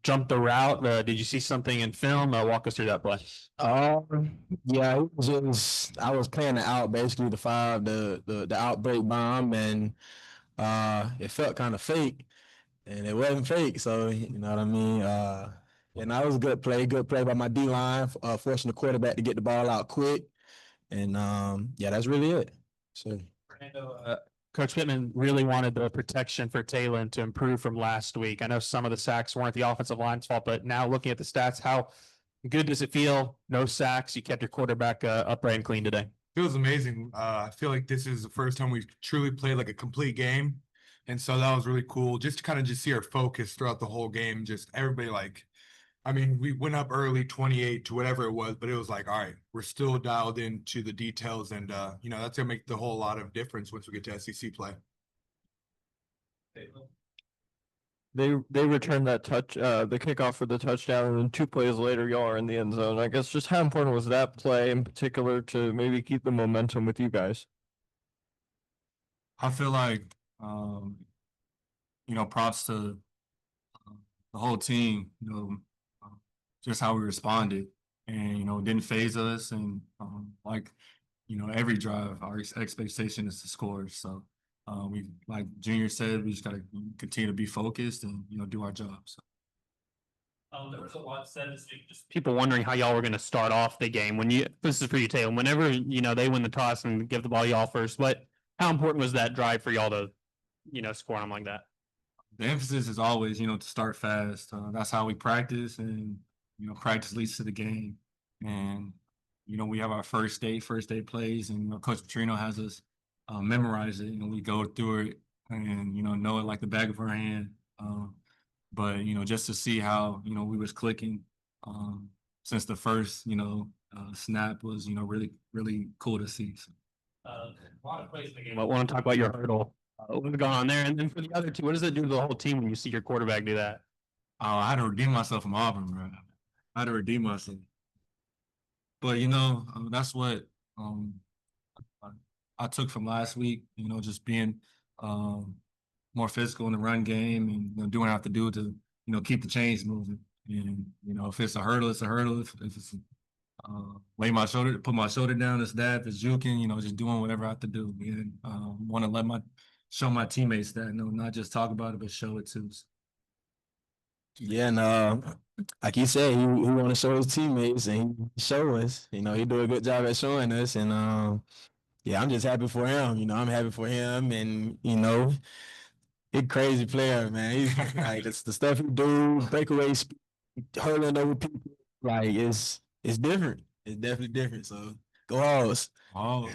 jumped the route. Did you see something in film? Walk us through that play. Yeah, it was just I was playing it out basically the outbreak bomb, and it felt kind of fake, and it wasn't fake. So you know what I mean. And that was a good play by my D line, forcing the quarterback to get the ball out quick, and yeah, that's really it. So. Fernando, Coach Pittman really wanted the protection for Taylen to improve from last week. I know some of the sacks weren't the offensive line's fault, but now looking at the stats, how good does it feel? No sacks. You kept your quarterback upright and clean today. Feels amazing. I feel like this is the first time we've truly played like a complete game. And so that was really cool. Just to kind of just see our focus throughout the whole game. Just everybody I mean, we went up early 28 to whatever it was, but it was like, all right, we're still dialed into the details. And, that's going to make the whole lot of difference once we get to SEC play. They returned that the kickoff for the touchdown, and then 2 plays later, y'all are in the end zone. I guess just how important was that play in particular to maybe keep the momentum with you guys? I feel like, props to the whole team, just how we responded and, it didn't phase us. And every drive, our expectation is to score. So we, like Junior said, we just got to continue to be focused and, do our job. So. There was a lot said this week, just people wondering how y'all were going to start off the game. This is for you, Taylen, whenever, they win the toss and give the ball y'all first, but how important was that drive for y'all to, score them like that? The emphasis is always, to start fast. That's how we practice, and, practice leads to the game. And, we have our first day plays, and, Coach Petrino has us memorize it. We go through it and, know it like the back of our hand. But, just to see how, we was clicking since the first, snap was, really, really cool to see. So. A lot of plays in the game. I want to talk about your hurdle. What's going on there? And then for the other two, what does it do to the whole team when you see your quarterback do that? I had to redeem myself from Auburn, bro. I had to redeem myself. But, that's what I took from last week, just being more physical in the run game and, doing what I have to do to, keep the chains moving. And, if it's a hurdle, it's a hurdle. If it's put my shoulder down, it's that. If it's juking, just doing whatever I have to do. And want to show my teammates that, not just talk about it, but show it too. Yeah, and like you said, he want to show his teammates, and he show us. He do a good job at showing us, and yeah, I'm just happy for him. I'm happy for him, and he's a crazy player, man. He's like the stuff he do, breakaway, hurling over people, like it's different. It's definitely different. So go Hogs. Oh.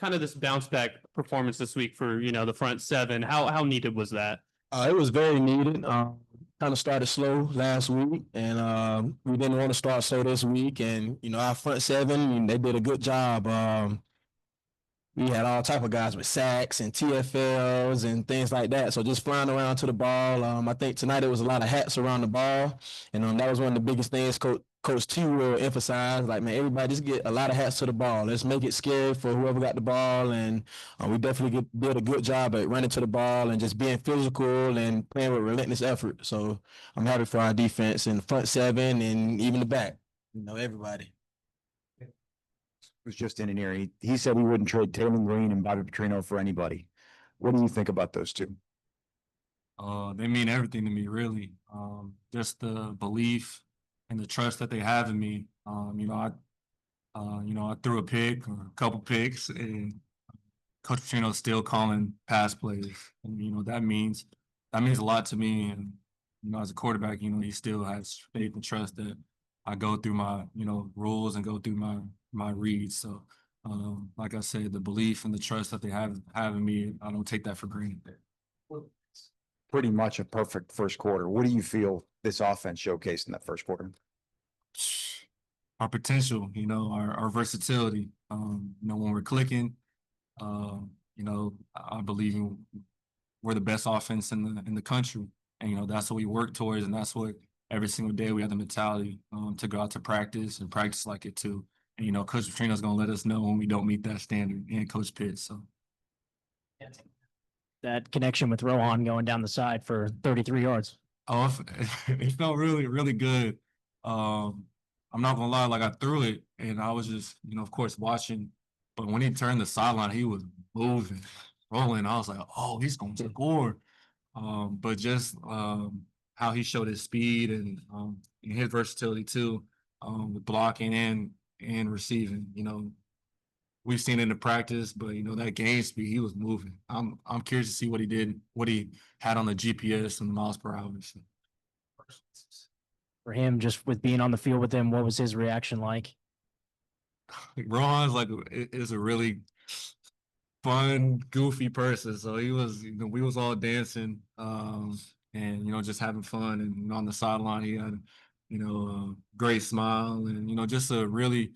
Kind of this bounce back performance this week for the front seven. How needed was that? It was very needed. Kind of started slow last week, and we didn't want to start slow this week. And our front seven, they did a good job. We had all type of guys with sacks and TFLs and things like that. So just flying around to the ball. I think tonight it was a lot of hats around the ball, and that was one of the biggest things Coach T will emphasize. Like, man, everybody just get a lot of hats to the ball. Let's make it scary for whoever got the ball, and we definitely did a good job at running to the ball and just being physical and playing with relentless effort. So I'm happy for our defense in the front seven and even the back. Everybody. Was just in here. He said he wouldn't trade Taylen Green and Bobby Petrino for anybody. What do you think about those two? They mean everything to me, really. Just the belief and the trust that they have in me. I threw a pick or a couple picks, and Coach Petrino's still calling pass plays. And, that means a lot to me. And, as a quarterback, he still has faith and trust that I go through my, rules and go through my reads. So, like I said, the belief and the trust that they have in me, I don't take that for granted. Pretty much a perfect first quarter. What do you feel this offense showcased in that first quarter? Our potential, our versatility. When we're clicking, I believe we're the best offense in the country, and that's what we work towards, and that's what every single day we have the mentality to go out to practice and practice like it too. And Coach Petrino's gonna let us know when we don't meet that standard, and Coach Pitt. So. that connection with Rohan going down the side for 33 yards. Oh, it felt really, really good. I'm not gonna lie, like I threw it and I was just, of course watching, but when he turned the sideline, he was moving, rolling. I was like, oh, he's gonna score. But just how he showed his speed and his versatility too, with blocking and receiving. We've seen it in the practice, but that game speed, he was moving. I'm curious to see what he did, what he had on the GPS and the miles per hour. So. For him, just with being on the field with him, what was his reaction like? Rohan's is a really fun, goofy person. So he was, we was all dancing, and just having fun. And on the sideline, he had, a great smile and just a really,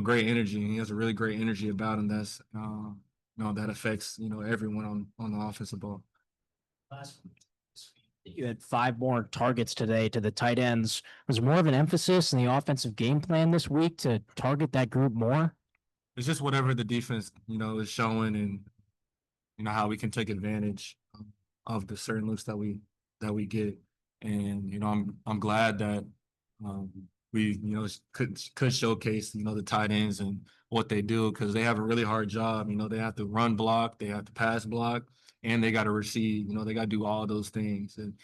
great energy. He has a really great energy about him. That's, that affects everyone on the offensive ball. You had 5 more targets today to the tight ends. Was more of an emphasis in the offensive game plan this week to target that group more? It's just whatever the defense, is showing and, how we can take advantage of the certain looks that we get. And, I'm glad that we, could showcase, the tight ends and what they do because they have a really hard job. They have to run block, they have to pass block, and they got to receive. They got to do all those things. And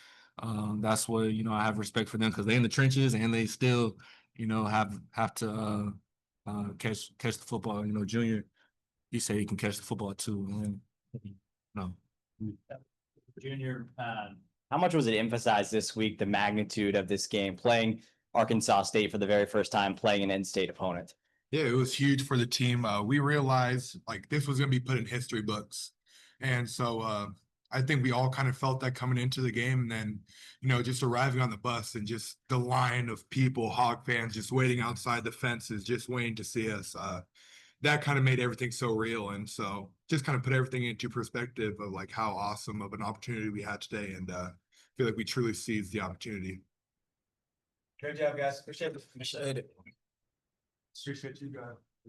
that's what, I have respect for them because they're in the trenches and they still, have to catch the football. Junior, he said he can catch the football too. And, no. Junior, how much was it emphasized this week, the magnitude of this game, playing Arkansas State for the very first time, playing an in-state opponent? Yeah, it was huge for the team. We realized like this was going to be put in history books. And so I think we all kind of felt that coming into the game. And then, just arriving on the bus and just the line of people, Hawk fans, just waiting outside the fences, just waiting to see us. That kind of made everything so real. And so just kind of put everything into perspective of like how awesome of an opportunity we had today. And feel like we truly seized the opportunity. Good job, guys. Appreciate it. Appreciate it. Appreciate you guys.